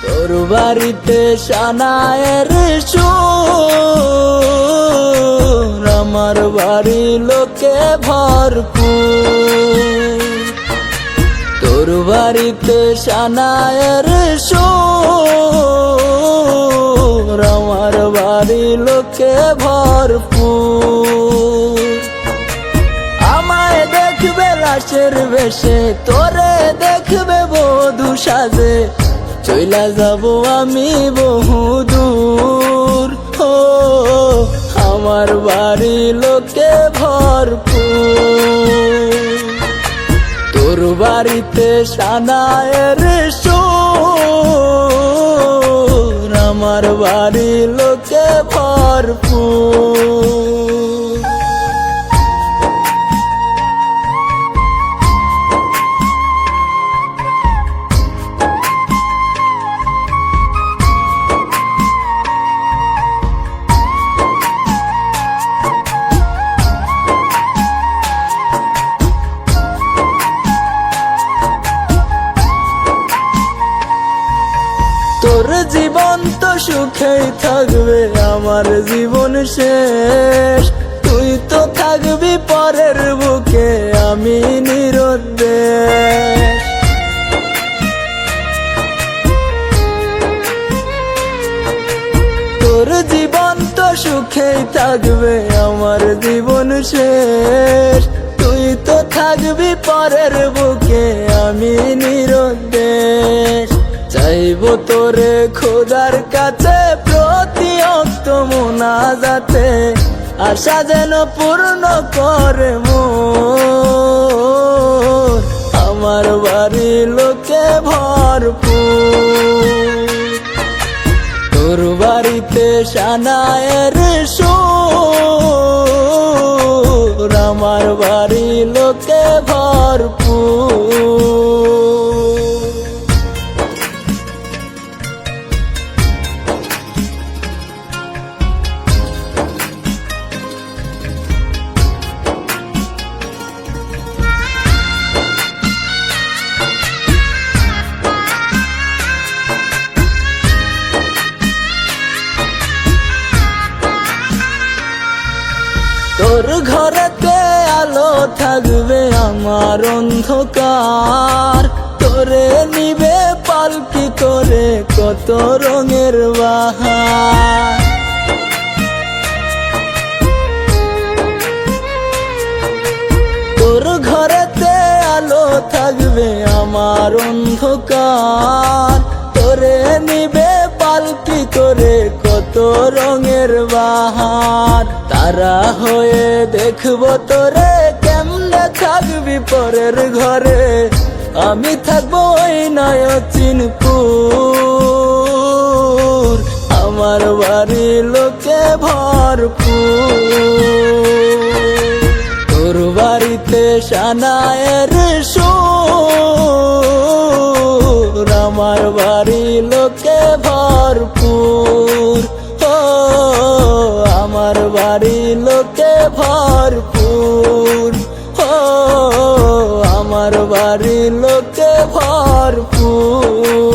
তোর বাড়িতে সানায়ের সুর, আমার বাড়ি লোকে ভরপুর। তোর বাড়িতে সানায়ের সুর, আমার বাড়ি লোকে ভরপুর। আমায় দেখবে লাশের বেশে, তোরে দেখবে বধূ সাজে, চইলা যাব আমি বহুদূর। ও আমার বাড়ি লোকে ভরপুর। তোর বাড়িতে সানায়ের সুর, আমার বাড়ি লোকে ভরপুর। তোর জীবন তো সুখেই থাকবে, আমার জীবন শেষ। তুই তো থাকবি পরের বুকে, আমি নিরুদ্দেশ। তোর জীবন তো সুখেই থাকবে, আমার জীবন শেষ। তুই তো থাকবি পরের বুকে, আমি নিরুদ্দেশ। চাইবো তোরে খোদার কাছে প্রতি অক্ত মুনাজাতে, আশা যেন পূর্ণ করে মোর। আমার বাড়ি লোকে ভরপুর। তোর বাড়িতে সানায়ের সুর, আমার বাড়ি লোকে ভরপুর। তোর ঘরেতে আলো থাকবে, আমার অন্ধকার। তোরে নিবে পালকি করে কত রঙের বাহার। তোর ঘরেতে আলো থাকবে, আমার অন্ধকার। তোরে নিবে পালকি করে কত রঙের বাহার। তারা হয়ে দেখবো তোরে, কেমনে থাকবি পরের ঘরে। আমি থাকবো ওই নয়চিনপুর, আমার বাড়ি লোকে ভরপুর। তোর বাড়িতে সানায়ের সুর, আমার বাড়ি লোকে ভরপুর। ও আমার বাড়ি লোকে ভরপুর। ও আমার বাড়ি লোকে ভরপুর।